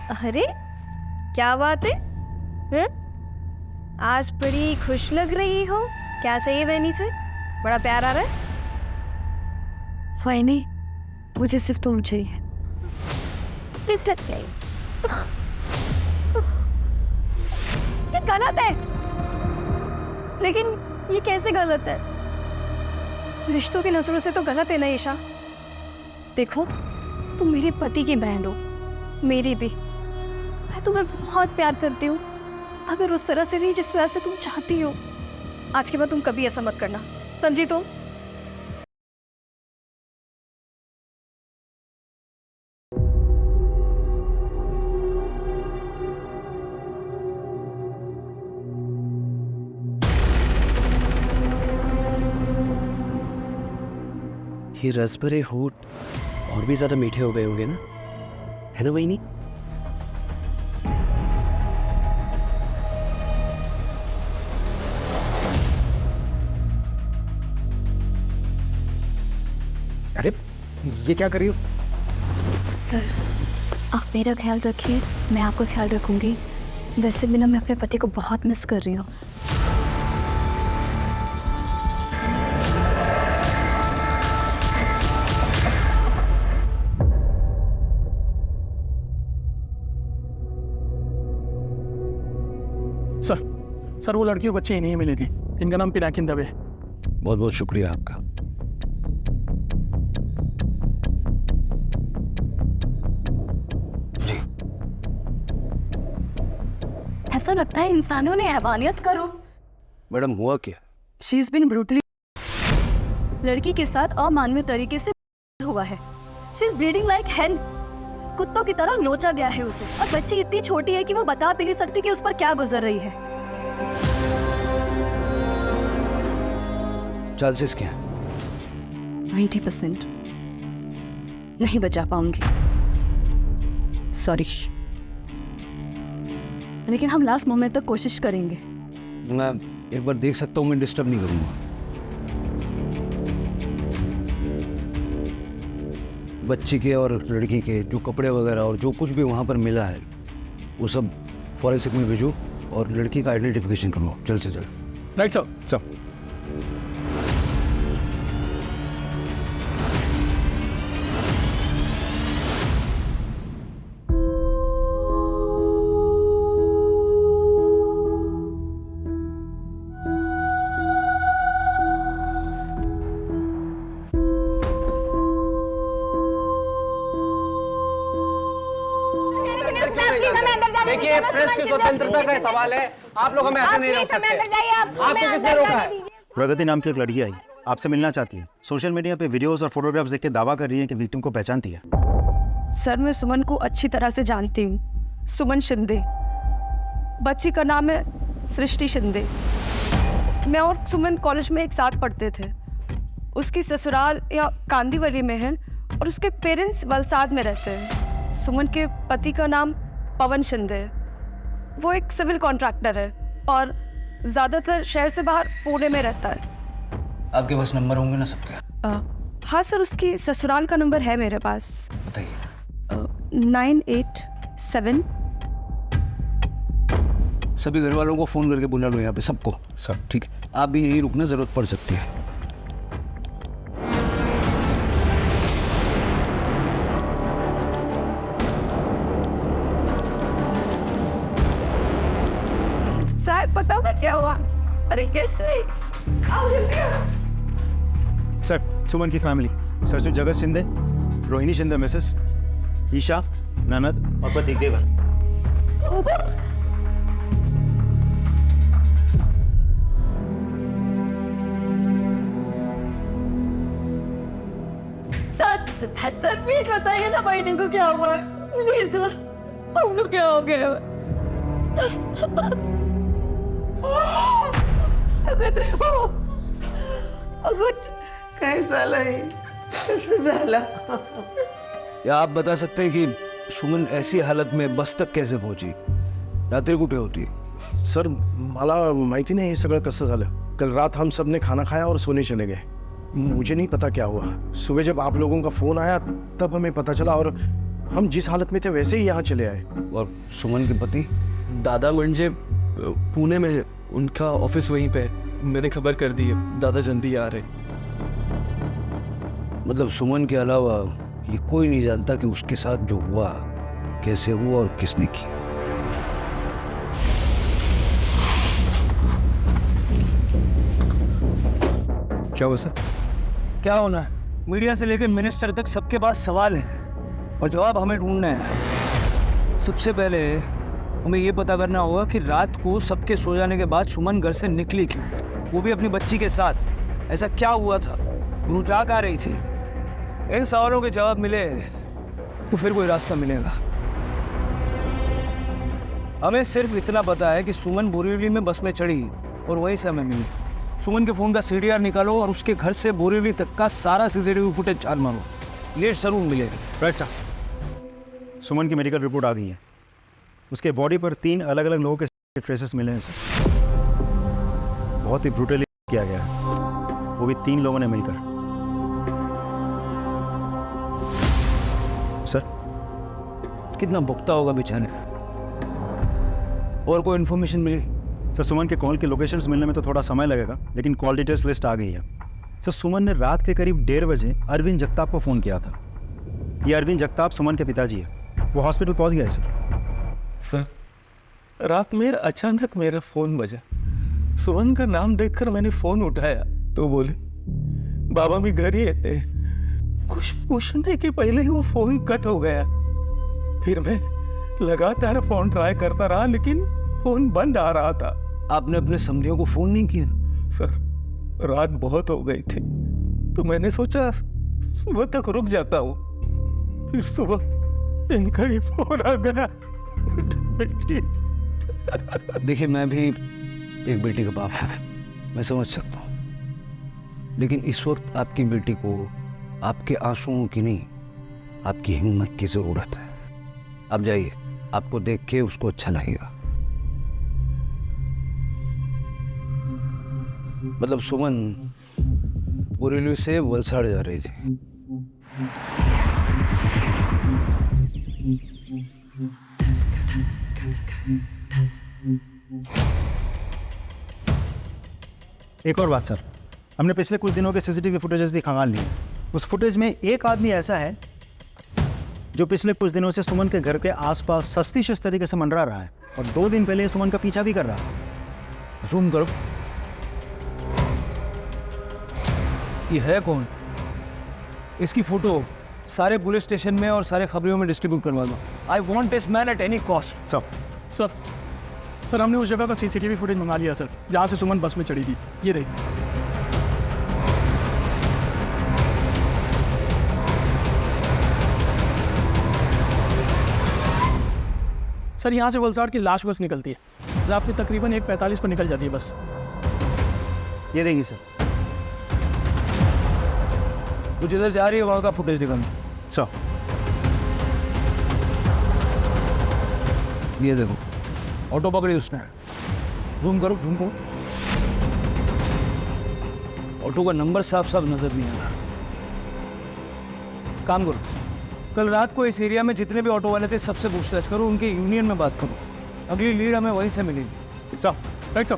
अरे क्या बात है? आज बड़ी खुश लग रही हो। क्या चाहिए बहनी से? बड़ा प्यार आ रहा है। बहनी, मुझे सिर्फ तुम चाहिए। चाहिए। ये गलत है। लेकिन ये कैसे गलत है? रिश्तों की नजरों से तो गलत है ना ईशा। देखो, तुम मेरे पति की बहन हो, मेरी भी। मैं तुम्हें बहुत प्यार करती हूँ, अगर उस तरह से नहीं जिस तरह से तुम चाहती हो। आज के बाद तुम कभी ऐसा मत करना, समझी तुम? ये रस भरे होठ और भी ज्यादा मीठे हो गए होंगे ना, है ना वहीनी? अरे ये क्या कर रही हो? सर, आप मेरा ख्याल रखिए, मैं आपका ख्याल रखूंगी। वैसे भी ना, मैं अपने पति को बहुत मिस कर रही हूँ। सर वो लड़की और बच्चे नहीं मिले थे। इनका नाम पिनाकिन दवे। बहुत बहुत शुक्रिया आपका। जी। ऐसा लगता है इंसानों ने हैवानियत करो। मैडम हुआ क्या? She is been brutally. लड़की के साथ अमानवीय तरीके से हुआ है। शी इज ब्लीडिंग लाइक हेन। कुत्तों की तरह नोचा गया है उसे। और बच्ची इतनी छोटी है कि वो बता भी नहीं सकती कि उस पर क्या गुजर रही है। चांसेस क्या? 90% नहीं बचा पाऊंगी, सॉरी। लेकिन हम लास्ट मोमेंट तक कोशिश करेंगे। मैं एक बार देख सकता हूँ, मैं डिस्टर्ब नहीं करूँगा। बच्ची के और लड़की के जो कपड़े वगैरह और जो कुछ भी वहाँ पर मिला है वो सब फॉरेंसिक में भेजो और लड़की का आइडेंटिफिकेशन करवाओ जल्द से जल्द। Right sir. देखिए, प्रेस की स्वतंत्रता का सवाल है। आप लोग हमें ऐसे नहीं रोक सकते। आपको किसने रोका है? प्रगति नाम की एक लड़की आई, आपसे मिलना चाहती है। सोशल मीडिया पे वीडियोस और फोटोग्राफ्स देख के दावा कर रही है कि विक्टिम को पहचानती है। सर, मैं सुमन को अच्छी तरह से जानती हूँ। सुमन शिंदे। बच्ची का नाम है सृष्टि शिंदे। मैं और सुमन कॉलेज में एक साथ पढ़ते थे। उसकी ससुराल या कांदीवली में है और उसके पेरेंट्स वलसाड में रहते हैं। सुमन के पति का नाम पवन शिंदे है। वो एक सिविल कॉन्ट्रैक्टर है और ज़्यादातर शहर से बाहर पुणे में रहता है। आपके पास नंबर होंगे ना सबके? हाँ सर, उसकी ससुराल का नंबर है मेरे पास। बताइए। 987। सभी घर वालों को फोन करके बुला लो यहाँ पे सबको। सब ठीक है, आप भी यहीं रुकना, जरूरत पड़ सकती है। साहब पता होगा क्या हुआ? अरे कैसे? आओ जल्दी आओ। सर, सुमन की फैमिली सर जगत शिंदे, रोहिणी शिंदे मिसेस, ईशा, ननद और पति देवर। सर प्लीज बताइए ना बहन को क्या हुआ? प्लीज सर, हम लोग क्या हो गया? कैसा लगे? कैसे झाला? या आप बता सकते हैं कि सुमन ऐसी हालत में बस तक कैसे पहुंची? रात्री कुठे होती? सर, मला माहिती नाही हे सगळं कसं झालं। कल रात हम सब ने खाना खाया और सोने चले गए। मुझे नहीं पता क्या हुआ। सुबह जब आप लोगों का फोन आया तब हमें पता चला और हम जिस हालत में थे वैसे ही यहाँ चले आए। और सुमन के पति? दादा म्हणजे पुणे में है, उनका ऑफिस वहीं पे है। मैंने खबर कर दी है, दादा जल्दी आ रहे। मतलब सुमन के अलावा ये कोई नहीं जानता कि उसके साथ जो हुआ कैसे हुआ और किसने किया। क्या हुआ सर? क्या होना है? मीडिया से लेकर मिनिस्टर तक सबके पास सवाल हैं और जवाब हमें ढूंढना है। सबसे पहले हमें ये पता करना होगा कि रात को सबके सो जाने के बाद सुमन घर से निकली क्यों, वो भी अपनी बच्ची के साथ। ऐसा क्या हुआ था? वो जा कहाँ रही थी? इन सवालों के जवाब मिले तो फिर कोई रास्ता मिलेगा। हमें सिर्फ इतना पता है कि सुमन बोरीवली में बस में चढ़ी और वहीं से हमें मिली। सुमन के फ़ोन का CDR निकालो और उसके घर से बोरीवली तक का सारा CCTV फुटेज चाल मारो, ये जरूर मिलेगा। Right sir. सुमन की मेडिकल रिपोर्ट आ गई है। उसके बॉडी पर 3 अलग अलग लोगों के ट्रेसेस मिले हैं सर। बहुत ही ब्रूटली किया गया है, वो भी 3 लोगों ने मिलकर। सर कितना भुगता होगा बेचारे। और कोई इन्फॉर्मेशन मिली? सर सुमन के कॉल के लोकेशंस मिलने में तो थोड़ा समय लगेगा, लेकिन कॉल डिटेल्स लिस्ट आ गई है। सर सुमन ने रात के करीब 1:30 बजे अरविंद जगताप को फ़ोन किया था। ये अरविंद जगताप सुमन के पिताजी है। वो हॉस्पिटल पहुंच गया है सर। सर रात में अचानक मेरा फ़ोन बजा। सुमन का नाम देखकर मैंने फ़ोन उठाया तो बोले बाबा भी घर ही थे। कुछ पूछने के पहले ही वो फ़ोन कट हो गया। फिर मैं लगातार फ़ोन ट्राई करता रहा लेकिन फ़ोन बंद आ रहा था। आपने अपने समधियों को फ़ोन नहीं किया? सर रात बहुत हो गई थी तो मैंने सोचा सुबह तक रुक जाता हूँ। फिर सुबह इनका ही फ़ोन आ गया। देखिए मैं भी एक बेटी का बाप हूँ, मैं समझ सकता हूँ, लेकिन इस वक्त आपकी बेटी को आपके आंसुओं की नहीं, आपकी हिम्मत की ज़रूरत है। आप जाइए, आपको देख के उसको अच्छा लगेगा। मतलब सुमन बोरीवली से वलसाड़ जा रही थी। एक और बात सर, हमने पिछले कुछ दिनों के CCTV फुटेजेस भी खंगाल लिए। उस फुटेज में एक आदमी ऐसा है जो पिछले कुछ दिनों से सुमन के घर के आसपास सस्पिशियस तरीके से मंडरा रहा है और 2 दिन पहले सुमन का पीछा भी कर रहा है। जूम करो। ये है कौन? इसकी फोटो सारे पुलिस स्टेशन में और सारे खबरों में डिस्ट्रीब्यूट करवा दो। I want this man at any cost. Sir हमने उस जगह का CCTV फुटेज मंगा लिया सर, जहाँ से सुमन बस में चढ़ी थी। ये देखिए। सर यहाँ से वलसाड़ की लास्ट बस निकलती है, रात में तकरीबन 1:45 पर निकल जाती है बस। ये देखिए सर, वो जिधर जा रही है वहाँ का फुटेज दिखाना। सर ये देखो, ऑटो पकड़ी उसने। जूम करो, जूम करो। ऑटो का नंबर साफ साफ नजर नहीं आ रहा। काम करो, कल रात को इस एरिया में जितने भी ऑटो वाले थे सबसे पूछताछ करो, उनके यूनियन में बात करो। अगली लीड हमें वहीं से मिलेगी। Sir right sir.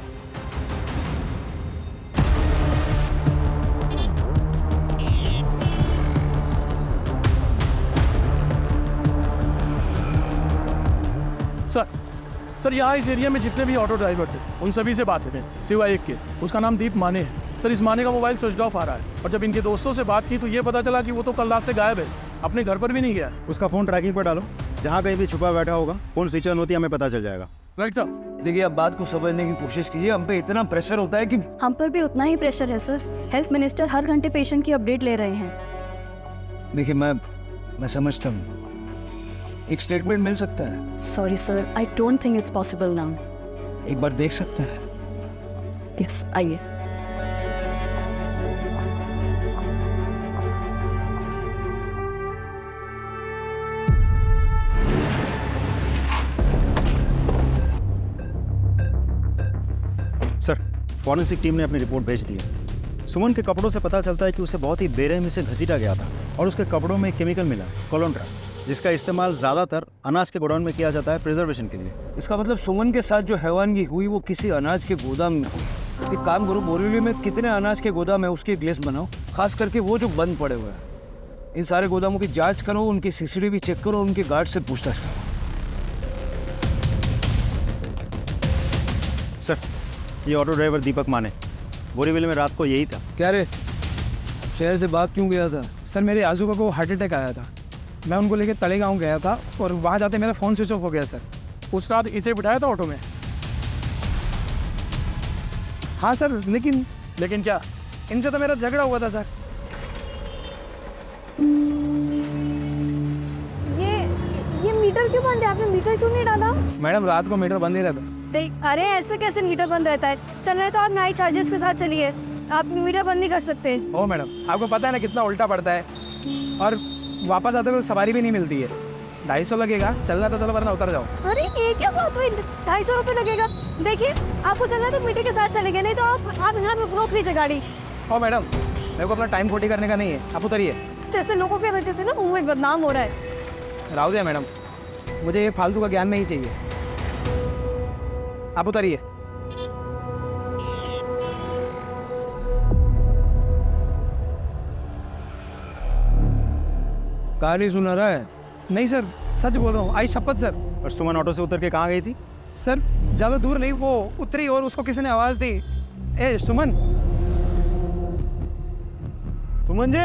सर यहाँ इस एरिया में जितने भी ऑटो ड्राइवर थे उन सभी से बात हुई, सिवाय एक के, उसका नाम दीप माने है। सर इस माने का मोबाइल स्विच ऑफ आ रहा है और जब इनके दोस्तों से बात की तो ये पता चला कि वो तो कल रात से गायब है, अपने घर पर भी नहीं गया। उसका फ़ोन ट्रैकिंग पर डालो, जहाँ कहीं भी छुपा बैठा होगा फ़ोन स्विच ऑन होती है, हमें पता चल जाएगा। Right sir. देखिए आप बात को समझने की कोशिश कीजिए, हम पे इतना प्रेशर होता है कि हम पर भी उतना ही प्रेशर है सर। हेल्थ मिनिस्टर हर घंटे पेशेंट की अपडेट ले रहे हैं। देखिए मैं समझता हूँ, एक स्टेटमेंट मिल सकता है। Sorry sir, I don't think it's possible now. एक बार देख सकते हैं? यस, आइए। सर फॉरेंसिक टीम ने अपनी रिपोर्ट भेज दी है। सुमन के कपड़ों से पता चलता है कि उसे बहुत ही बेरहमी से घसीटा गया था और उसके कपड़ों में केमिकल मिला, कोलोंड्रा। जिसका इस्तेमाल ज़्यादातर अनाज के गोडाउन में किया जाता है प्रिजर्वेशन के लिए। इसका मतलब सुमन के साथ जो हैवानगी हुई वो किसी अनाज के गोदाम में हुई। एक काम करो, बोरीवली में कितने अनाज के गोदाम है उसकी एक लिस्ट बनाओ, खास करके वो जो बंद पड़े हुए हैं। इन सारे गोदामों की जांच करो, उनकी सीसीटीवी चेक करो, उनके गार्ड से पूछताछ करो। सर, ये ऑटो ड्राइवर दीपक माने बोरीवली में रात को यही था। क्या रे, शहर से भाग क्यों गया था? सर मेरे आजू को हार्ट अटैक आया था, मैं उनको लेके तलेगांव गया था और वहाँ जाते मेरा फ़ोन स्विच ऑफ हो गया सर। उस रात इसे बिठाया था ऑटो में। हाँ सर, लेकिन क्या, इनसे तो मेरा झगड़ा हुआ था सर। ये मीटर क्यों बंद है? आपने मीटर क्यों नहीं डाला? मैडम रात को मीटर बंद ही रहता। अरे ऐसे कैसे मीटर बंद रहता है? चल रहे तो आप नाइट चार्जेस के साथ चलिए, आप मीटर बंद नहीं कर सकते। ओ मैडम, आपको पता है ना कितना उल्टा पड़ता है, और वापस आते हुए सवारी भी नहीं मिलती है। 250 लगेगा, चलना तो चलो वरना उतर जाओ। अरे ये क्या बात हुई, 250 रुपये लगेगा? देखिए आपको चलना है तो मीटर के साथ चलेंगे, नहीं तो आप यहाँ पे रोक लीजिए गाड़ी। ओ मैडम, मेरे को अपना टाइम खोटी करने का नहीं है, आप उतरिए। जैसे लोगों के वजह से ना मुँह में बदनाम हो रहा है। राव दिया मैडम, मुझे ये फालतू का ज्ञान नहीं चाहिए, आप उतरिए। कहानी सुना रहा है? नहीं सर, सच बोल रहा हूँ, आई शपथ सर। और सुमन ऑटो से उतर के कहाँ गई थी? सर ज़्यादा दूर नहीं, वो उतरी और उसको किसी ने आवाज़ दी, ए सुमन, सुमन जी।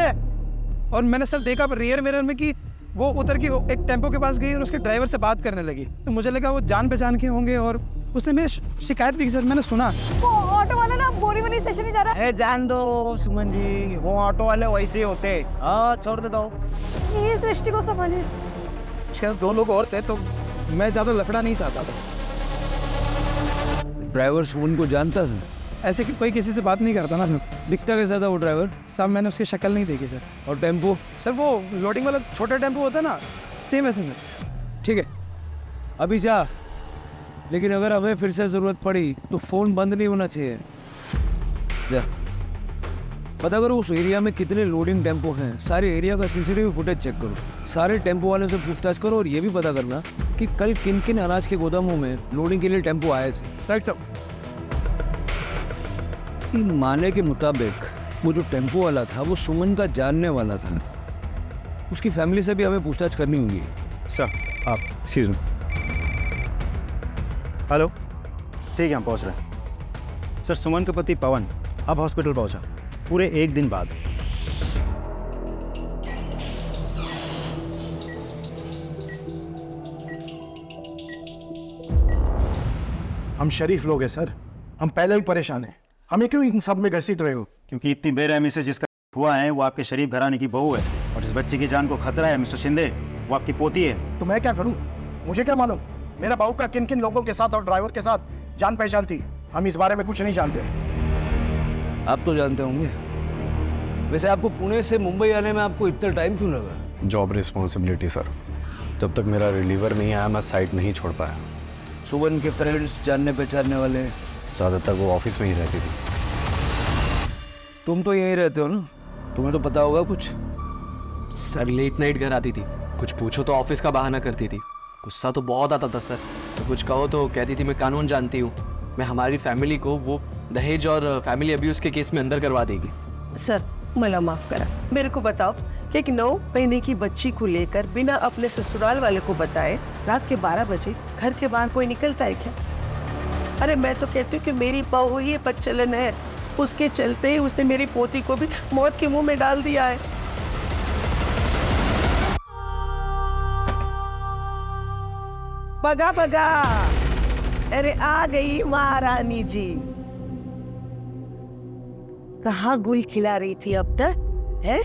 और मैंने सर देखा रियर मिरर में कि वो उतर के एक टेम्पो के पास गई और उसके ड्राइवर से बात करने लगी। तो मुझे लगा वो जान पहचान के होंगे और उसने मेरी शिकायत की सर, मैंने सुना। वो ऑटो वाला ना बोरीवली स्टेशन ही जा रहा है। जान दो सुमन जी, वो ऑटो वाले वैसे ही होते। हाँ छोड़ देता हूँ। ये सृष्टि को संभालिए। शायद 2 लोग और थे, तो मैं ज़्यादा लफड़ा नहीं चाहता था। ड्राइवर सुमन को जानता था? ऐसे कि कोई किसी से बात नहीं करता ना सर। दिखता कैसा था वो ड्राइवर? सब मैंने उसकी शक्ल नहीं देखी सर। और टेम्पो? सर वो लोडिंग वाला छोटा टेम्पो होता है ना, सेम ऐसे में। ठीक है, अभी जा, लेकिन अगर हमें फिर से ज़रूरत पड़ी तो फ़ोन बंद नहीं होना चाहिए। जा पता करो उस एरिया में कितने लोडिंग टेम्पो हैं, सारे एरिया का सीसीटीवी फुटेज चेक करो, सारे टेम्पो वालों से पूछताछ करो, और ये भी पता करना कि कल किन किन अनाज के गोदामों में लोडिंग के लिए टेम्पो आए थे। Right sir. माने के मुताबिक वो जो टेम्पो वाला था वो सुमन का जानने वाला था, उसकी फैमिली से भी हमें पूछताछ करनी होगी। सर आप एक्सक्यूज मी। हेलो, ठीक है हम पहुंच रहे हैं। सर सुमन का पति पवन अब हॉस्पिटल पहुंचा पूरे 1 दिन बाद। हम शरीफ लोग हैं सर, हम पहले ही परेशान हैं, हमें क्यों इन सब में घसीट रहे हो? क्योंकि इतनी बेरहमी से जिसका हुआ है वो आपके शरीफ घराने की बहू है, और जिस बच्चे की जान को खतरा है मिस्टर शिंदे, वो आपकी पोती है। तो मैं क्या करूं? मुझे क्या मालूम मेरा बहू का किन किन लोगों के साथ और ड्राइवर के साथ जान पहचान थी? हम इस बारे में कुछ नहीं जानते। आप तो जानते होंगे। वैसे आपको पुणे से मुंबई आने में आपको इतना टाइम क्यों लगा? जॉब रिस्पॉन्सिबिलिटी सर, जब तक मेरा रिलीवर नहीं आया मैं साइट नहीं छोड़ पाया। सुमन के फ्रेंड्स, जानने पहचानने वाले? ज़्यादातर वो ऑफिस में ही रहती थी। तुम तो यहीं रहते हो ना, तुम्हें तो पता होगा कुछ। सर लेट नाइट घर आती थी, कुछ पूछो तो ऑफिस का बहाना करती थी, गुस्सा तो बहुत आता था सर, तो कुछ कहो तो कहती थी मैं कानून जानती हूँ, मैं हमारी फैमिली को वो दहेज और फैमिली अब्यूज़ के केस में अंदर करवा देगी। सर मला माफ करा, मेरे को बताओ कि एक 9 महीने की बच्ची को लेकर बिना अपने ससुराल वाले को बताए रात के 12 बजे घर के बाहर कोई निकलता है क्या? अरे मैं तो कहती हूँ कि मेरी बहू ही बदचलन है, उसके चलते ही उसने मेरी पोती को भी मौत के मुंह में डाल दिया है। बगा बगा, अरे आ गई महारानी जी। कहाँ गुल खिला रही थी अब तक है?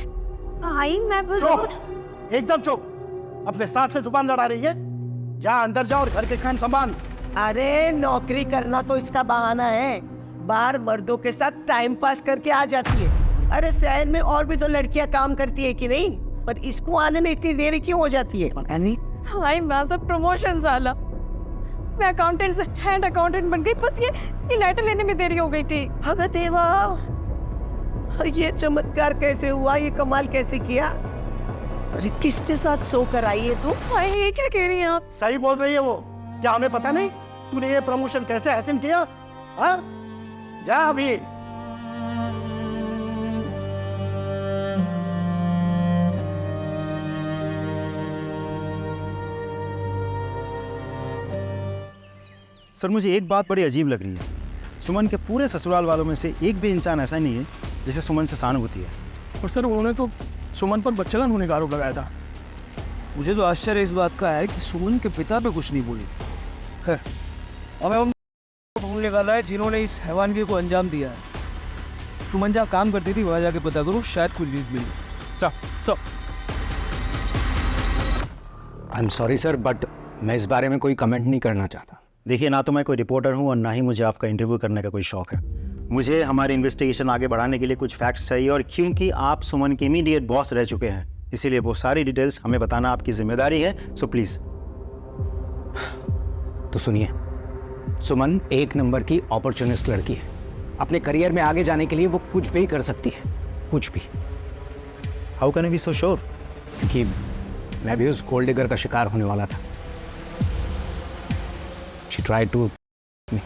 आई मैं बस चुप, एकदम चुप। अपने सास से जुबान लड़ा रही है? जा अंदर जा और घर के काम संभाल। अरे नौकरी करना तो इसका बहाना है, बाहर मर्दों के साथ टाइम पास करके आ जाती है। अरे शहर में और भी तो लड़कियां काम करती है कि नहीं, पर इसको आने में इतनी देरी क्यों हो जाती है? पता नहीं। हाय मैं सब प्रमोशन साला, मैं अकाउंटेंट से हेड अकाउंटेंट बन गई, बस ये लेटर लेने में देरी हो गई थी। भगत देवा, ये चमत्कार कैसे हुआ, ये कमाल कैसे किया? अरे किसके साथ सो कर आई है तू? ये क्या कह रही हैं आप? सही बोल रही है वो। क्या हमें पता नहीं तूने ये प्रमोशन कैसे हासिल किया? हाँ, जा अभी। सर मुझे एक बात बड़ी अजीब लग रही है। सुमन के पूरे ससुराल वालों में से एक भी इंसान ऐसा नहीं है जिसे सुमन से सहानुभूति है। और सर उन्होंने तो सुमन पर बच्चलन होने का आरोप लगाया था। मुझे तो आश्चर्य इस बात का है कि सुमन के पिता पे कुछ नहीं बोली। खैर, हमें उन ढूंढने वाला है जिन्होंने इस हैवानगी को अंजाम दिया है। सुमन जहाँ काम करती थी वहाँ जाके पता करो, शायद कुछ लीड मिली। Sir I am sorry sir, but मैं इस बारे में कोई कमेंट नहीं करना चाहता। देखिए, ना तो मैं कोई रिपोर्टर हूँ और ना ही मुझे आपका इंटरव्यू करने का कोई शौक है। मुझे हमारी इन्वेस्टिगेशन आगे बढ़ाने के लिए कुछ फैक्ट्स चाहिए, और क्योंकि आप सुमन के इमीडिएट बॉस रह चुके हैं, इसीलिए वो सारी डिटेल्स हमें बताना आपकी जिम्मेदारी है। So please. तो सुनिए, सुमन एक नंबर की अपॉर्चुनिस्ट लड़की है। अपने करियर में आगे जाने के लिए वो कुछ भी कर सकती है, कुछ भी। How can I be so sure? क्योंकि मैं भी उस गोल्ड डिगर का शिकार होने वाला था। She tried to me.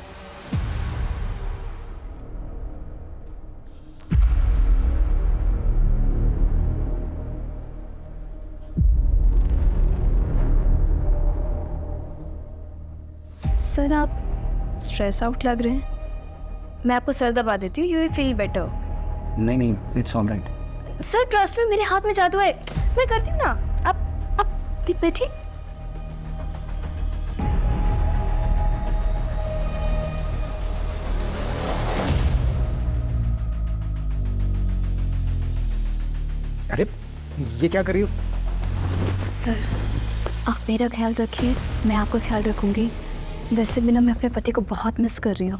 Sir आप स्ट्रेस आउट लग रहे हैं। मैं आपको सर दबा देती हूँ, यू विल फील बेटर। नहीं, it's all right. Sir trust में, मेरे हाथ में जादू है, मैं करती हूँ ना। आप बैठिए। अरे ये क्या कर रही हो? सर आप मेरा ख्याल रखिए, मैं आपका ख्याल रखूंगी। वैसे भी ना मैं अपने पति को बहुत मिस कर रही हूँ।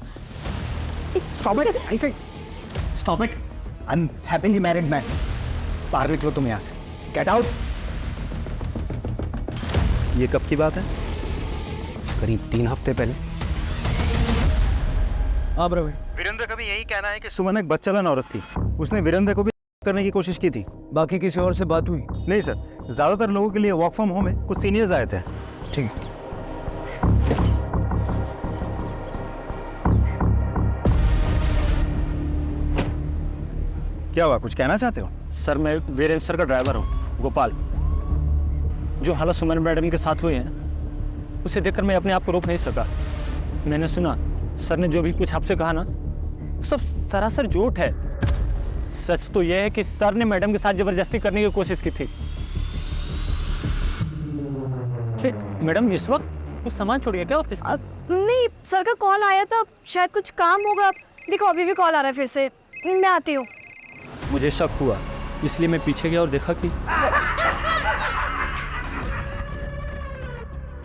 Stop it! I say, stop it! I'm happily married man. बाहर निकलो तुम यहाँ से। Get out! ये कब की बात है? करीब 3 हफ्ते पहले। हाँ प्रवीण, वीरेंद्र का भी यही कहना है कि सुमन एक बच्चालन औरत थी। उसने वीरेंद्र को भी करने की कोशिश की थी। बाकी किसी और से बात हुई? नहीं सर, ज़्यादातर लोगों के लिए वर्क फ्रॉम होम है, कुछ सीनियर्स आए थे। ठीक है। क्या हुआ, कुछ कहना चाहते हो? सर मैं वीरेंद्र सर का ड्राइवर हूँ, गोपाल। जो हालत सुमन मैडम के साथ हुई है उसे देखकर मैं अपने आप को रोक नहीं सका। मैंने सुना सर ने जो भी कुछ आपसे कहा ना, सब सरासर झूठ है। सच तो यह है कि सर ने मैडम के साथ जबरदस्ती करने की कोशिश की थी। मैडम इस वक्त कुछ सामान छोड़िए क्या ऑफिस? नहीं, सर का कॉल आया था, शायद कुछ काम होगा। देखो अभी भी कॉल आ रहा है फिर से, मैं आती हूँ। मुझे शक हुआ, इसलिए मैं पीछे गया और देखा कि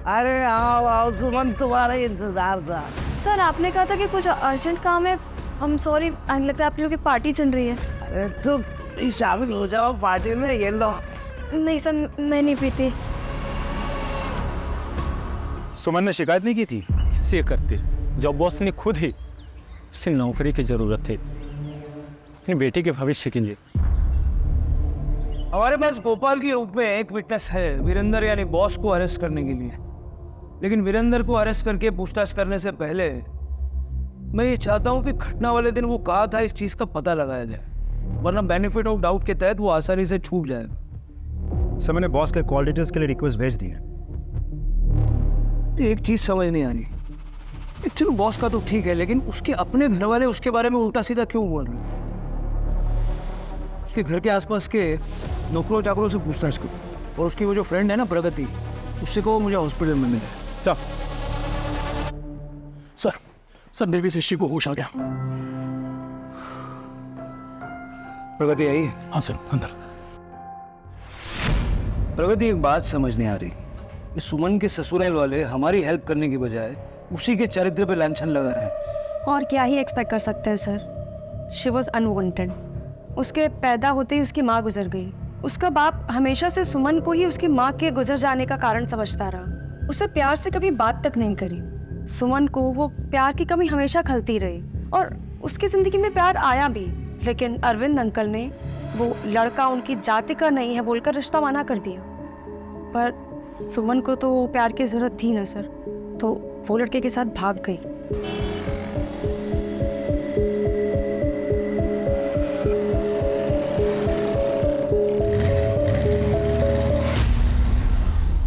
अरे आओ सुमन, तुम्हारा इंतजार था। सर आपने कहा था कि कुछ अर्जेंट काम है। हम सॉरी, लगता है आप लोगों की पार्टी चल रही है। अरे तुम शामिल हो जाओ पार्टी में, ये लो। नहीं सर, मैं नहीं पीती। सुमन ने शिकायत नहीं की थी? किससे करते जब बॉस ने खुद ही उसे नौकरी की जरूरत थी अपनी बेटी के भविष्य के लिए। हमारे पास गोपाल के रूप में एक विटनेस है, वीरेंद्र यानी बॉस को अरेस्ट करने के लिए। लेकिन वीरेंद्र को अरेस्ट करके पूछताछ करने से पहले मैं ये चाहता हूँ कि घटना वाले दिन वो कहा था इस चीज का पता लगाया जाए, वरना बेनिफिट ऑफ डाउट के तहत वो आसानी से छूट जाएगा। सर मैंने बॉस के कॉल डिटेल्स के लिए रिक्वेस्ट भेज दी है। एक चीज समझ नहीं आ रही, चलो बॉस का तो ठीक है, लेकिन उसके अपने घर वाले उसके बारे में उल्टा सीधा क्यों बोल रहे हैं? उसके घर के आसपास के नौकरों चाकरों से पूछताछ करो, और उसकी वो जो फ्रेंड है ना प्रगति, उससे कहो मुझे हॉस्पिटल में मिले। सर बेबी सिस्टी को होश आ गया। प्रगति आई? हाँ सर, अंदर। प्रगति एक बात समझ नहीं आ रही, इस सुमन के ससुराल वाले हमारी हेल्प करने की बजाय उसी के चरित्र पे लांछन लगा रहे हैं। और क्या ही एक्सपेक्ट कर सकते हैं सर। She was unwanted. उसके पैदा होते ही उसकी माँ गुजर गई। उसका बाप हमेशा से सुमन को ही उसकी माँ के गुजर जाने का कारण समझता रहा। उसे प्यार से कभी बात तक नहीं करी। सुमन को वो प्यार की कमी हमेशा खलती रही, और उसकी जिंदगी में प्यार आया भी, लेकिन अरविंद अंकल ने वो लड़का उनकी जाति का नहीं है बोलकर रिश्ता माना कर दिया। पर सुमन को तो प्यार की ज़रूरत थी ना सर, तो वो लड़के के साथ भाग गई।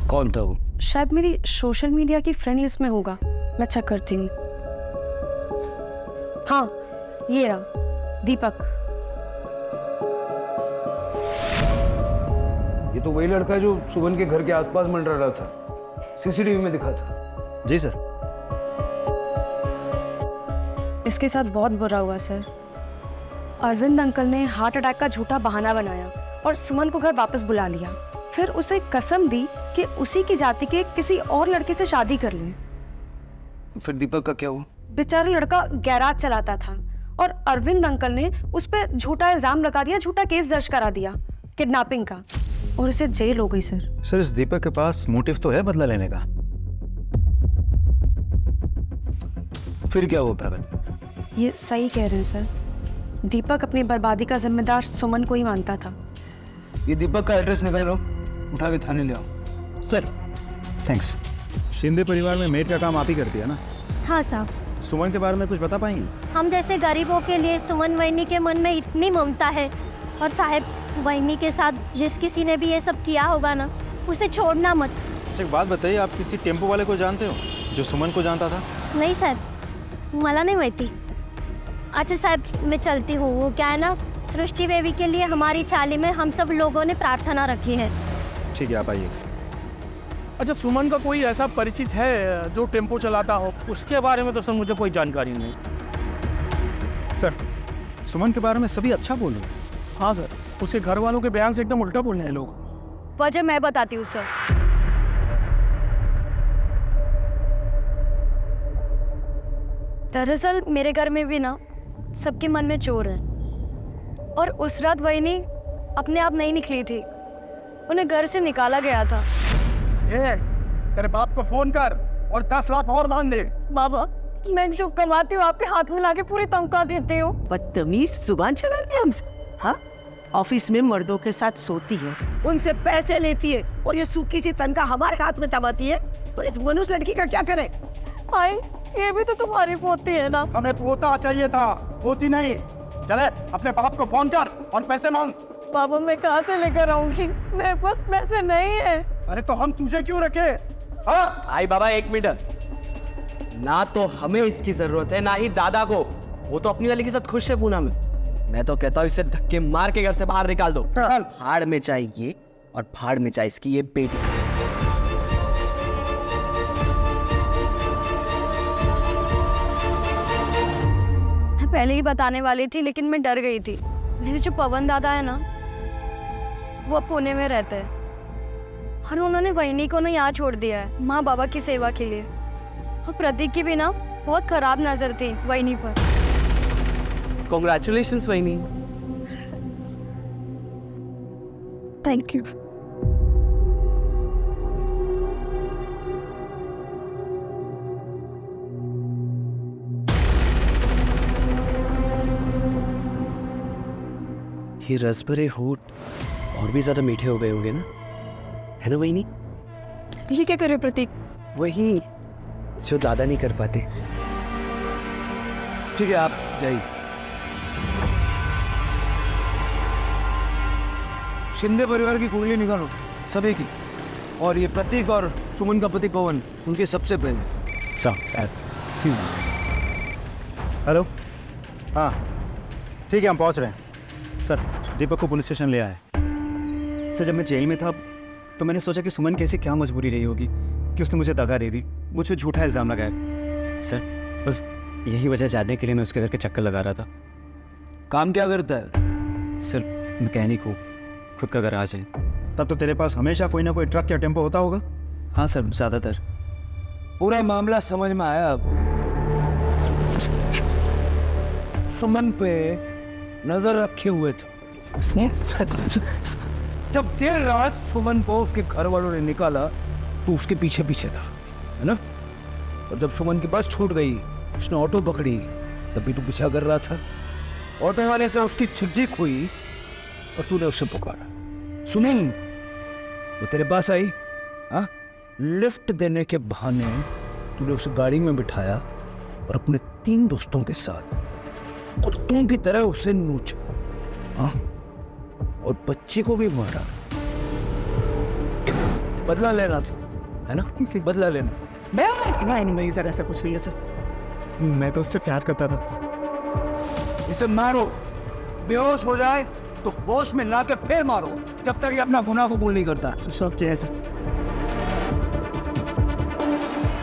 कौन था वो? शायद मेरी सोशल मीडिया की फ्रेंड लिस्ट में होगा, मैं चेक करती हूँ। हाँ, ये रहा, दीपक। ये तो वही लड़का है जो सुमन के घर के आसपास मंडरा रहा था, सीसीटीवी में दिखा था। जी सर। इसके साथ बहुत बुरा हुआ सर। अरविंद अंकल ने हार्ट अटैक का झूठा बहाना बनाया और सुमन को घर वापस बुला लिया। फिर उसे कसम दी कि उसी की जाति के किसी और लड़के से शादी कर लें। फिर दीपक का क्या हुआ? बेचारा लड़का गैराज चलाता था और अरविंद अंकल ने उस पर झूठा इल्जाम लगा दिया, झूठा केस दर्ज करा दिया किडनैपिंग का, और उसे जेल हो गई सर। सर इस दीपक के पास मोटिव तो है बदला लेने का। फिर क्या हुआ पागल? ये सही कह रहे हैं सर। दीपक अपनी बर्बादी का जिम्मेदार सुमन को ही मानता था। ये दीपक का एड्रेस निकालो, उठा के थाने ले आओ। Sir thanks. शिंदे परिवार में मेड का काम आप ही करती है ना? हाँ साहब। सुमन के बारे में कुछ बता पाएंगी? हम जैसे गरीबों के लिए सुमन वहिनी के मन में इतनी ममता है, और साहब वहिनी के साथ जिस किसी ने भी ये सब किया होगा ना, उसे छोड़ना मत। अच्छा एक बात बताइए, आप किसी टेम्पो वाले को जानते हो जो सुमन को जानता था? नहीं साहब, मला नहीं माहिती। अच्छा साहब मैं चलती हूँ। वो क्या है ना, सृष्टि बेबी के लिए हमारी चाली में हम सब लोगों ने प्रार्थना रखी है। ठीक है आप आइए। अच्छा, सुमन का कोई ऐसा परिचित है जो टेम्पो चलाता हो? उसके बारे में तो सर मुझे कोई जानकारी नहीं। सर सुमन के बारे में सभी अच्छा बोल रहे हैं। हाँ सर, उसके घर वालों के बयान से एकदम उल्टा बोल रहे हैं लोग। वजह मैं बताती हूँ सर। दरअसल मेरे घर में भी ना सबके मन में चोर है, और उस रात वहिनी अपने आप नहीं निकली थी, उन्हें घर से निकाला गया था। ये तेरे बाप को फोन कर और 10 लाख और मांग ले। बाबा मैं जो कमाती हूँ आपके हाथ में लाके पूरी तनख्वाह देती हूँ। बदतमीज जुबान चलाती है हमसे। हाँ, ऑफिस में मर्दों के साथ सोती है, उनसे पैसे लेती है, और ये सूखी सी तनख्वाह हमारे हाथ में दबाती है। और इस मनुष्य लड़की का क्या करे? हाय, ये भी तो तुम्हारी पोती है ना। हमें पोता चाहिए था, पोती नहीं। चले अपने बाप को फोन कर और पैसे मांग। बाबा मैं कहाँ से लेकर आऊंगी, मेरे पास पैसे नहीं है। अरे तो हम तुझे क्यों रखे? हाँ आई बाबा एक मिनट, ना तो हमें इसकी जरूरत है ना ही दादा को। वो तो अपनी वाली के साथ खुश है पूना में। मैं तो कहता हूँ इसे धक्के मार के घर से बाहर निकाल दो। फाड़ में चाहिए और फाड़ में चाहिए इसकी ये बेटी। पहले ही बताने वाली थी लेकिन मैं डर गई थी। मेरे जो पवन दादा है ना, वो पुणे में रहते हैं, और उन्होंने वहिनी को ना यहाँ छोड़ दिया है माँ बाबा की सेवा के लिए। और प्रतीक की भी ना बहुत खराब नजर थी वहिनी पर। कॉन्ग्रेचुलेशंस वहिनी। Thank you. ये रस भरे होठ और भी ज्यादा मीठे हो गए होंगे ना, है ना वहिनी? ये क्या करे प्रतीक? वही जो दादा नहीं कर पाते। ठीक है आप जाइए। शिंदे परिवार की कुंडली निकालो सभी की, और ये प्रतीक और सुमन का पति पवन उनके सबसे पहले। हेलो। हाँ ठीक है हम पहुंच रहे हैं। सर दीपक को पुलिस स्टेशन ले आए। सर जब मैं जेल में था तो मैंने सोचा कि सुमन कैसी क्या मजबूरी रही होगी कि उसने मुझे दगा दे दी, मुझ पर झूठा इल्ज़ाम लगाया। सर बस यही वजह जानने के लिए मैं उसके घर के चक्कर लगा रहा था। काम क्या करता है? सर मैकेनिक हूँ, खुद का गराज है। तब तो तेरे पास हमेशा कोई ना कोई ट्रक या टेम्पो होता होगा? हाँ सर ज़्यादातर। पूरा मामला समझ में आया अब। सुमन पे नजर रखे हुए थे। जब देर रात सुमन को उसके घर वालों ने निकाला तो उसके पीछे पीछे था, है ना? और जब सुमन की बस छूट गई, उसने ऑटो पकड़ी, तब भी तो पीछा कर रहा था। ऑटो वाले से उसकी झिकझिक हुई और तूने उससे पुकारा। सुनील वो तेरे पास आई, हाँ, लिफ्ट देने के बहाने तूने उसे गाड़ी में बिठाया और अपने 3 दोस्तों के साथ कुत्तों की तरह उसे नोचा, हाँ, और बच्ची को भी मारा। बदला लेना था, है ना? बदला लेना। नहीं सर, ऐसा कुछ नहीं है सर, मैं तो उससे प्यार करता था। इसे मारो, बेहोश हो जाए तो होश में ला के फिर मारो, जब तक ये अपना गुनाह कबूल नहीं करता। सब क्या है सर?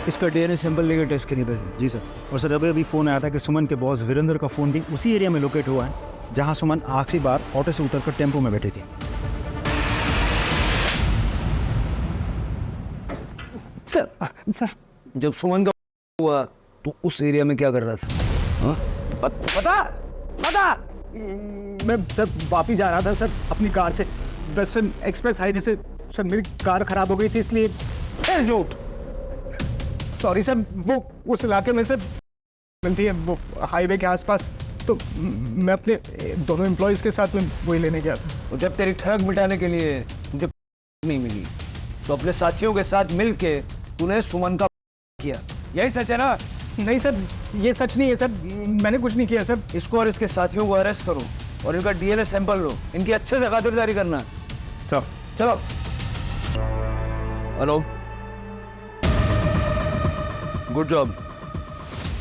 इसका डीएनए सैंपल लेके टेस्ट के लिए भेजो। जी सर। और सर अभी फ़ोन आया था कि सुमन के बॉस वीरेंद्र का फ़ोन भी उसी एरिया में लोकेट हुआ है जहां सुमन आखिरी बार ऑटो से उतरकर टेम्पो में बैठी थी। सर जब सुमन का हुआ तो उस एरिया में क्या कर रहा था? हाँ? बता। मैं सर वापिस जा रहा था सर अपनी कार से, वेस्टर्न एक्सप्रेस हाईवे से। सर मेरी कार खराब हो गई थी इसलिए। झूठ। सॉरी सर, वो उस इलाके में से मिलती है वो हाईवे के आसपास, तो मैं अपने दोनों एम्प्लॉयज़ के साथ में वही लेने गया था। और जब तेरी ठग मिटाने के लिए मुझे नहीं मिली तो अपने साथियों के साथ मिलके तूने सुमन का किया, यही सच है ना? नहीं सर, ये सच नहीं है सर, मैंने कुछ नहीं किया सर। इसको और इसके साथियों को अरेस्ट करो और इनका डीएनए सैंपल लो, इनकी अच्छे से खातिरदारी करना। सर चलो। Hello, good job.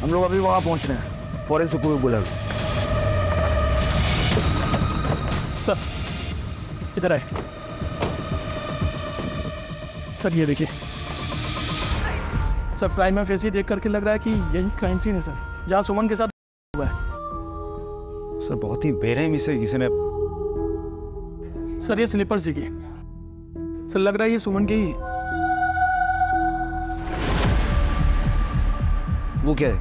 हम लोग अभी वहां पहुंच रहे हैं, फॉरेंसिक को भी बुला लो। सर इधर आए। सर ये देखिए सर, प्राइमा फेसी देख करके लग रहा है कि यही क्राइम सीन है सर, जहाँ सुमन के साथ हुआ है। सर बहुत ही बेरहमी से किसी ने। सर ये स्लीपर्स देखिए सर, लग रहा है ये सुमन के ही है। वो क्या है?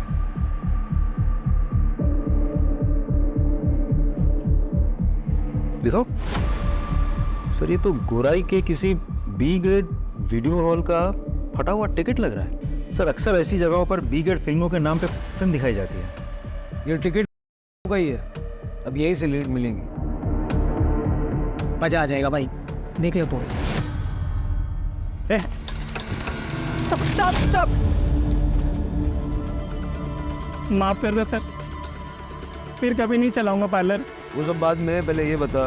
दिखाओ सर, ये तो गोराई के किसी बी ग्रेड वीडियो हॉल का फटा हुआ टिकट लग रहा है। सर अक्सर ऐसी जगहों पर बी ग्रेड फिल्मों के नाम पे फिल्म दिखाई जाती है। ये टिकट का ही है, अब यही से लीड मिलेंगी। मजा आ जाएगा भाई, देख ले तो। स्टॉप। माफ कर दो सर, फिर कभी नहीं चलाऊंगा पार्लर। वो सब बाद में, पहले ये बता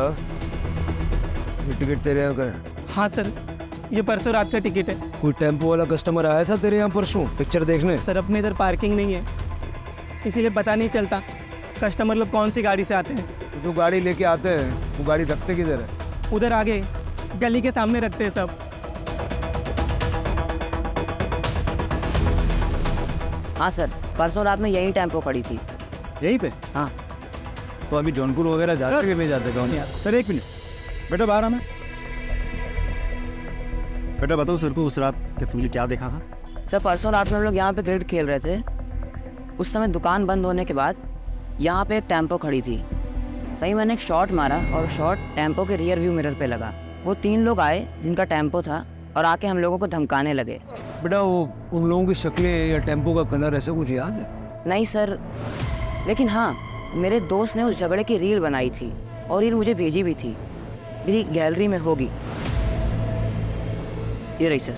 ये टिकट तेरे यहाँ का है? हाँ सर, ये परसों रात का टिकट है। कोई टेम्पो वाला कस्टमर आया था तेरे यहाँ परसों पिक्चर देखने? सर अपने इधर पार्किंग नहीं है, इसीलिए पता नहीं चलता कस्टमर लोग कौन सी गाड़ी से आते हैं। जो गाड़ी लेके आते हैं वो गाड़ी रखते किधर है? उधर आगे गली के सामने रखते हैं सब। हाँ सर, परसों रात में यही टेम्पो खड़ी थी। यहीं पे? हाँ। तो अभी जौनपुर वगैरह जाते हुए जाते कौन? सर 1 मिनट बेटा, बाहर आना। बेटा बताओ सर को उस रात तुमने क्या देखा था? सर परसों रात में हम लोग यहाँ पे क्रिकेट खेल रहे थे, उस समय दुकान बंद होने के बाद यहाँ पे एक टेम्पो खड़ी थी। कहीं मैंने एक शॉट मारा और शॉट टेम्पो के रियर व्यू मिरर पे लगा। वो 3 लोग आए जिनका टेम्पो था और आके हम लोगों को धमकाने लगे। बेटा वो उन लोगों की शक्लें या टेम्पो का कलर ऐसा कुछ याद है? नहीं सर, लेकिन हाँ मेरे दोस्त ने उस झगड़े की रील बनाई थी और रील मुझे भेजी भी थी, मेरी गैलरी में होगी, ये रही सर।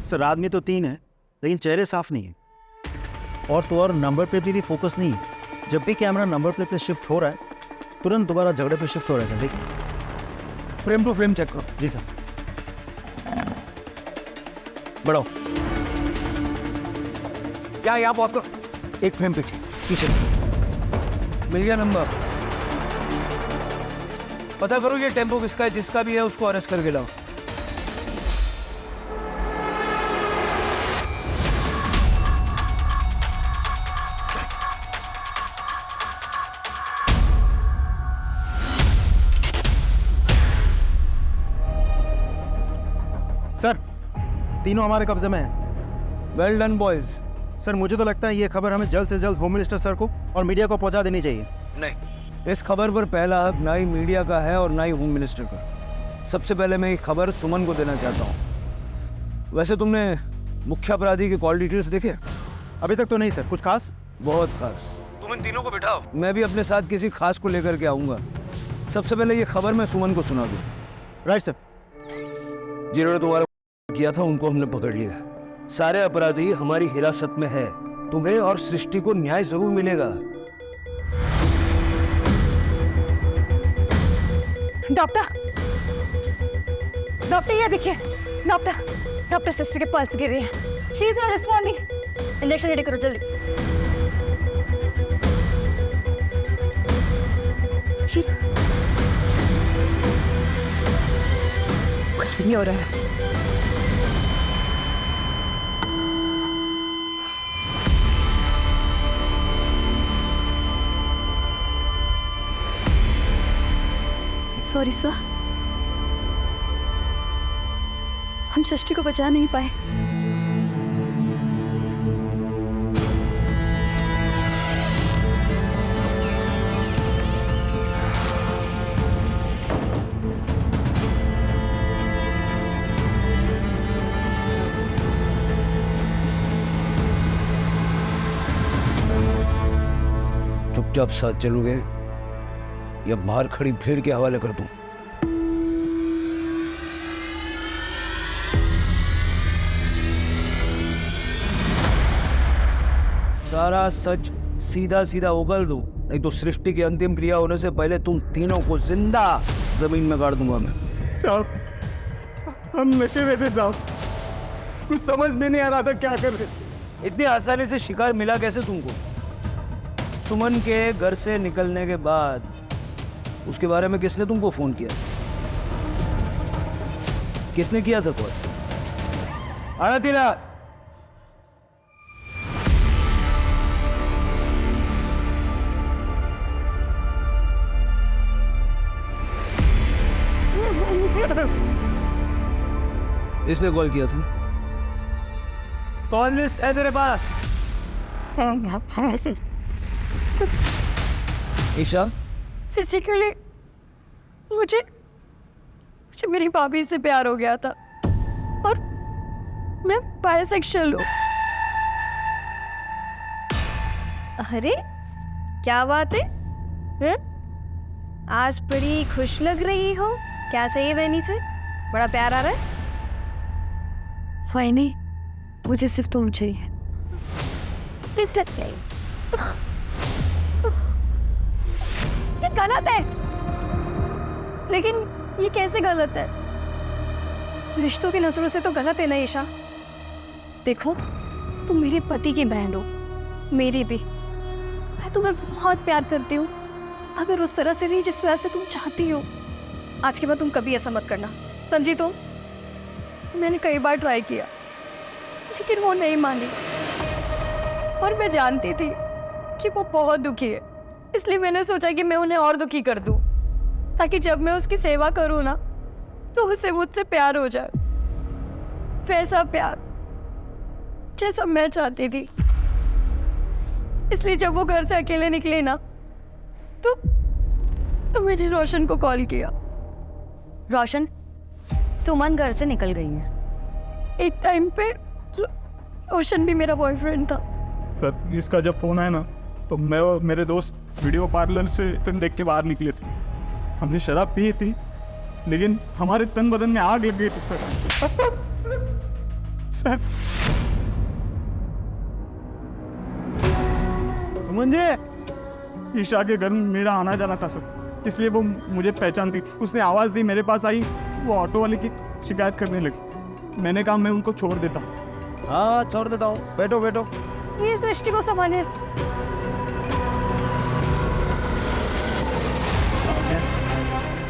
सर आदमी तो 3 है लेकिन चेहरे साफ नहीं है, और तो और नंबर प्लेट पे भी फोकस नहीं है। जब भी कैमरा नंबर प्लेट पे शिफ्ट हो रहा है तुरंत दोबारा झगड़े पे शिफ्ट हो रहा है सर। देखिए फ्रेम टू फ्रेम चेक करो। जी सर। बढ़ो, क्या यहाँ पहुँच करो। एक फ्रेम पीछे मिल गया नंबर। पता करो ये टेम्पो किसका है, जिसका भी है उसको अरेस्ट करके लाओ। सर तीनों हमारे कब्जे में हैं। Well done boys. सर मुझे तो लगता है ये खबर हमें जल्द से जल्द होम मिनिस्टर सर को और मीडिया को पहुंचा देनी चाहिए। नहीं, इस खबर पर पहला हक ना ही मीडिया का है और ना ही होम मिनिस्टर का। सबसे पहले मैं ये खबर सुमन को देना चाहता हूँ। वैसे तुमने मुख्य अपराधी के कॉल डिटेल्स देखे? अभी तक तो नहीं सर। कुछ खास? बहुत खास। तुम इन तीनों को बिठाओ, मैं भी अपने साथ किसी खास को लेकर के आऊंगा। सबसे पहले ये खबर मैं सुमन को सुना दूं। Right sir. जिन्होंने तुम्हारा किया था उनको हमने पकड़ लिया। सारे अपराधी हमारी हिरासत में है। तुम्हें और सृष्टि को न्याय जरूर मिलेगा। डॉक्टर, डॉक्टर ये देखिए, डॉक्टर, डॉक्टर सृष्टि के पल्स गिर रही है। She is not responding. Injection ready करो जल्दी। कुछ नहीं हो रहा है। सॉरी सर, हम सृष्टि को बचा नहीं पाए। चुपचाप साथ चलोगे या बाहर खड़ी भीड़ के हवाले कर दूं? सारा सच सीधा सीधा उगल दूं, नहीं तो सृष्टि की अंतिम क्रिया होने से पहले तुम तीनों को जिंदा जमीन में गाड़ दूंगा मैं। साहब हम नशे में थे साहब, कुछ समझ में नहीं आ रहा था क्या कर रहे। इतनी आसानी से शिकार मिला कैसे तुमको? सुमन के घर से निकलने के बाद उसके बारे में किसने तुमको फोन किया? किसने किया था कॉल? आना तीना। इसने कॉल किया था? कॉल लिस्ट है तेरे पास? हाँ सर। ईशा, फिजिकली मुझे मेरी भाभी से प्यार हो गया था और मैं बायसेक्सुअल हूँ। अरे क्या बात है? आज बड़ी खुश लग रही हो। क्या चाहिए बहनी से? बड़ा प्यार आ रहा है? वही मुझे सिर्फ तुम चाहिए। लिफ्ट चाहिए। ये गलत है। लेकिन ये कैसे गलत है? रिश्तों की नजरों से तो गलत है ना ईशा। देखो, तुम मेरे पति की बहन हो, मेरी भी। मैं तुम्हें बहुत प्यार करती हूँ, अगर उस तरह से नहीं जिस तरह से तुम चाहती हो। आज के बाद तुम कभी ऐसा मत करना, समझी? तुम, मैंने कई बार ट्राई किया लेकिन वो नहीं मानी और मैं जानती थी कि वो बहुत दुखी है, इसलिए मैंने सोचा कि मैं उन्हें और दुखी कर दूं ताकि जब मैं उसकी सेवा करूं ना तो उसे मुझसे प्यार हो जाए, वैसा प्यार जैसा मैं चाहती थी। इसलिए जब वो घर से अकेले निकले ना तो मैंने रोशन को कॉल किया। रोशन, सुमन घर से निकल गई है। एक टाइम पे रोशन भी मेरा बॉयफ्रेंड था। सर इसका जब फोन आया ना तो मैं और मेरे दोस्त वीडियो पार्लर से फिल्म देख के बाहर निकले थे। हमने शराब पी थी लेकिन हमारे तन बदन में आग लग गई थी सर। सर मुझे ईशा के घर में मेरा आना जाना था सर, इसलिए वो मुझे पहचानती थी। उसने आवाज़ दी, मेरे पास आई, वो ऑटो वाले की शिकायत करने लगी। मैंने कहा मैं उनको छोड़ देता। हाँ छोड़ देता हूँ, बैठो बैठो। ये सृष्टि को संभाले।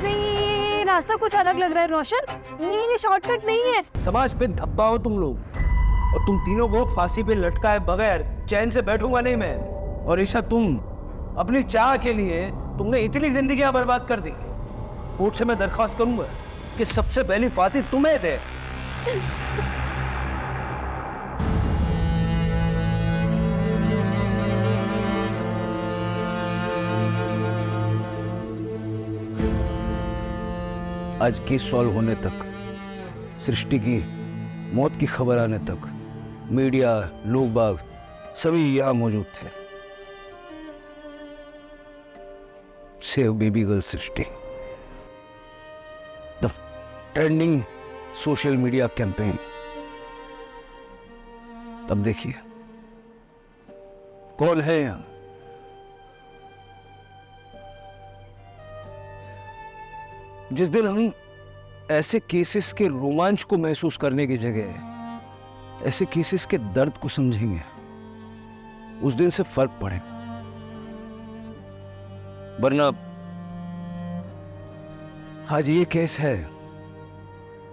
नहीं, रास्ता कुछ अलग लग रहा है रोशन। ये शॉर्टकट नहीं है। समाज पे धब्बा हो तुम लोग, और तुम तीनों को फांसी पे लटकाए बगैर चैन से बैठूंगा नहीं मैं। और ईशा, तुम अपनी चाह के लिए तुमने इतनी जिंदगियां बर्बाद कर दी। कोर्ट से मैं दरख्वास्त करूंगा कि सबसे पहली फांसी तुम्हें दे। आज केस सॉल्व होने तक, सृष्टि की मौत की खबर आने तक मीडिया, लोग बाग सभी यहाँ मौजूद थे। Save baby girl Srishti, the trending social media campaign. तब देखिए कौन है यहां। जिस दिन हम ऐसे केसेस के रोमांच को महसूस करने की जगह ऐसे केसेस के दर्द को समझेंगे, उस दिन से फर्क पड़ेगा। वरना आज ये केस है,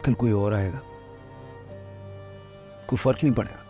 कल कोई और आएगा, कोई फर्क नहीं पड़ेगा।